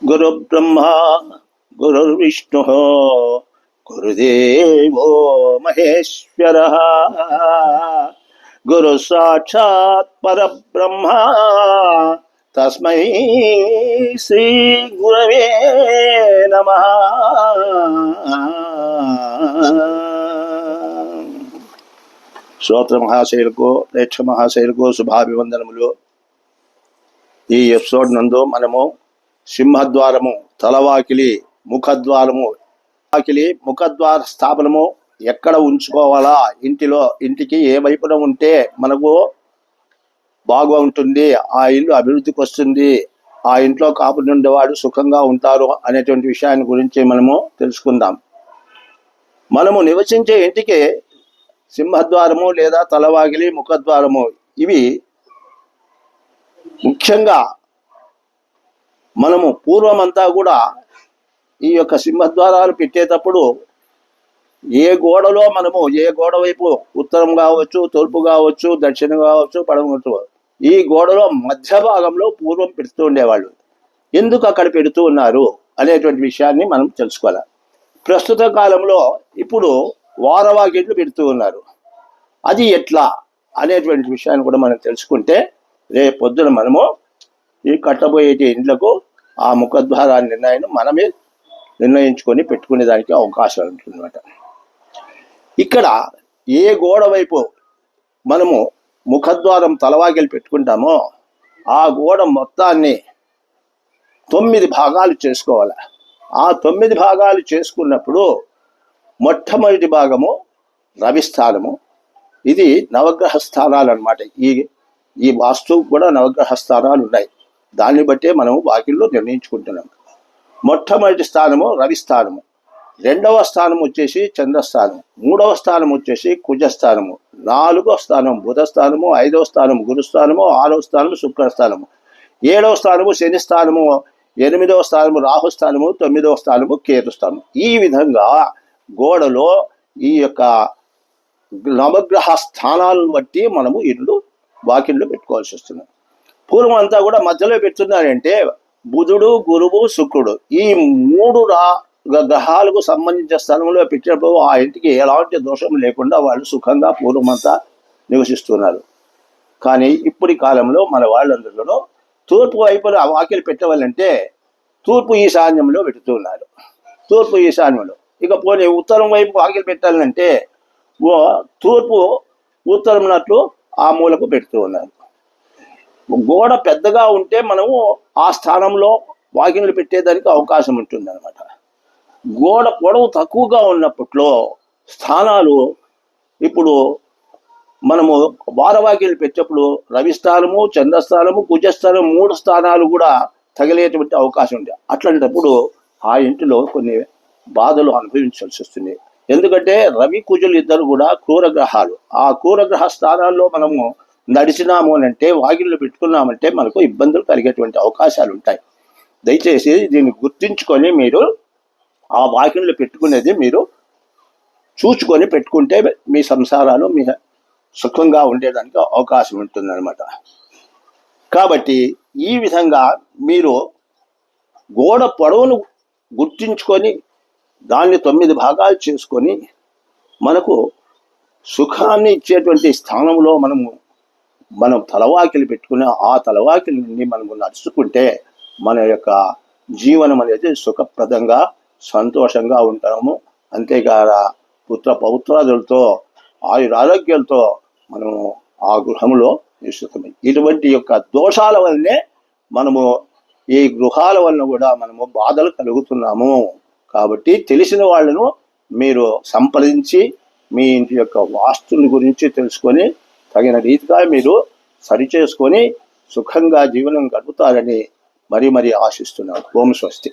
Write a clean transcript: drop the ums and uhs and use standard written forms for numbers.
గురుబ్రహ్మ గురుర్విష్ణు గురుదేవో మహేశ్వర గురు సాక్షాత్ పరబ్రహ్మ తస్మై శ్రీ గురవే నమః. శ్రోత్ర మహాశయులకు ప్రేక్ష మహాశయులకు శుభాభివందనములు. ఈ ఎపిసోడ్ నందు మనము సింహద్వారము, తలవాకిలి, ముఖద్వారము, ముఖద్వార స్థాపనము ఎక్కడ ఉంచుకోవాలా, ఇంటికి ఏ వైపున ఉంటే మనకు బాగా ఉంటుంది, ఆ ఇల్లు అభివృద్ధికి వస్తుంది, ఆ ఇంట్లో కాపులు ఉండేవాడు సుఖంగా ఉంటారు అనేటువంటి విషయాన్ని గురించి మనము తెలుసుకుందాం. మనము నివసించే ఇంటికి సింహద్వారము లేదా తలవాకిలి, ముఖద్వారము ఇవి ముఖ్యంగా మనము పూర్వమంతా కూడా ఈ యొక్క సింహద్వారాలు పెట్టేటప్పుడు ఏ గోడలో మనము ఏ గోడ వైపు ఉత్తరం కావచ్చు, తూర్పు కావచ్చు, దక్షిణం కావచ్చు, పడమర ఈ గోడలో మధ్య భాగంలో పూర్వం పెడుతూ ఉండేవాళ్ళు. ఎందుకు అక్కడ పెడుతూ ఉన్నారు అనేటువంటి విషయాన్ని మనం తెలుసుకోవాలి. ప్రస్తుత కాలంలో ఇప్పుడు వారవాకిళ్ళు పెడుతూ ఉన్నారు. అది ఎట్లా అనేటువంటి విషయాన్ని కూడా మనం తెలుసుకుంటే రేపు పొద్దున మనము ఈ కట్టబోయే ఇండ్లకు ఆ ముఖద్వారాన్ని మనమే నిర్ణయించుకొని పెట్టుకునే దానికి అవకాశం ఉంటుందన్నమాట. ఇక్కడ ఏ గోడ వైపు మనము ముఖద్వారం తలవాకిలి పెట్టుకుంటామో ఆ గోడ మొత్తాన్ని 9 భాగాలు చేసుకోవాలి. ఆ 9 భాగాలు చేసుకున్నప్పుడు మొట్టమొదటి భాగము రవిస్థానము. ఇది నవగ్రహ స్థానాలు అన్నమాట. ఈ వాస్తువు కూడా నవగ్రహ స్థానాలు ఉన్నాయి. దాన్ని బట్టే మనం వాకిల్లో నిర్ణయించుకుంటున్నాం. మొట్టమొదటి స్థానము రవిస్థానము, రెండవ స్థానం వచ్చేసి చంద్రస్థానం, మూడవ స్థానం వచ్చేసి కుజస్థానము, 4వ స్థానం బుధస్థానము, 5వ స్థానం గురుస్థానము, 6వ స్థానము శుక్రస్థానము, 7వ స్థానము శని స్థానము, 8వ స్థానము రాహుస్థానము, 9వ స్థానము కేతుస్థానం. ఈ విధంగా గోడలో ఈ యొక్క నవగ్రహ స్థానాలను బట్టి మనము వాకిళ్ళు పెట్టుకోవాల్సి వస్తుంది. పూర్వం అంతా కూడా మధ్యలో పెడుతున్నారంటే బుధుడు, గురువు, శుక్రుడు ఈ 3 గ్రహాలకు సంబంధించిన స్థలంలో పెట్టినప్పుడు ఆ ఇంటికి ఎలాంటి దోషం లేకుండా వాళ్ళు సుఖంగా పూర్వమంతా నివసిస్తున్నారు. కానీ ఇప్పటి కాలంలో మన వాళ్ళందరిలో తూర్పు వైపున వాకిలు పెట్టవాలంటే తూర్పు ఈశాన్యంలో పెడుతున్నారు. తూర్పు ఈశాన్యంలో ఇక పోనీ ఉత్తరం వైపు వాకిలు పెట్టాలంటే తూర్పు ఉత్తరం నట్లు ఆ మూలకు పెడుతూ ఉన్నారు. గోడ పెద్దగా ఉంటే మనము ఆ స్థానంలో వాకిళ్ళు పెట్టేదానికి అవకాశం ఉంటుంది అనమాట. గోడ పొడవు తక్కువగా ఉన్నప్పట్లో స్థానాలు ఇప్పుడు మనము వారవాకిళ్ళు పెట్టేప్పుడు రవిస్థానము, చంద్రస్థానము, కుజస్థానం 3 స్థానాలు కూడా తగిలేటువంటి అవకాశం ఉంది. అట్లాంటప్పుడు ఆ ఇంటిలో కొన్ని బాధలు అనుభవించాల్సి వస్తుంది. ఎందుకంటే రవి, కుజులు ఇద్దరు కూడా క్రూరగ్రహాలు. ఆ క్రూరగ్రహ స్థానాల్లో మనము నడిచినాము అంటే వాకిళ్ళు పెట్టుకున్నామంటే మనకు ఇబ్బందులు కలిగేటువంటి అవకాశాలు ఉంటాయి. దయచేసి దీన్ని గుర్తించుకొని మీరు ఆ వాకిళ్ళు పెట్టుకునేది మీరు చూసుకొని పెట్టుకుంటే మీ సంసారాలు మీ సుఖంగా ఉండేదానికి అవకాశం ఉంటుందన్నమాట. కాబట్టి ఈ విధంగా మీరు గోడ పొడవును గుర్తించుకొని దాన్ని 9 భాగాలు చేసుకొని మనకు సుఖాన్ని ఇచ్చేటువంటి స్థానంలో మనం తలవాకిలి పెట్టుకుని ఆ తలవాకిలి నుండి మనము నడుచుకుంటే మన యొక్క జీవనం అనేది సుఖప్రదంగా సంతోషంగా ఉంటాము. అంతేకాక పుత్ర పౌత్రాదులతో ఆయురారోగ్యాలతో మనము ఆ గృహంలో నివసిస్తాము. ఇటువంటి యొక్క దోషాల వల్లనే మనము ఈ గృహాల వలన కూడా మనము బాధలు కలుగుతున్నాము. కాబట్టి తెలిసిన వాళ్ళను మీరు సంప్రదించి మీ ఇంటి యొక్క వాస్తుని గురించి తెలుసుకొని తగిన రీతిగా మీరు సరిచేసుకొని సుఖంగా జీవనం గడుపుతారని మరీ ఆశిస్తున్నాను. ఓం స్వస్తి.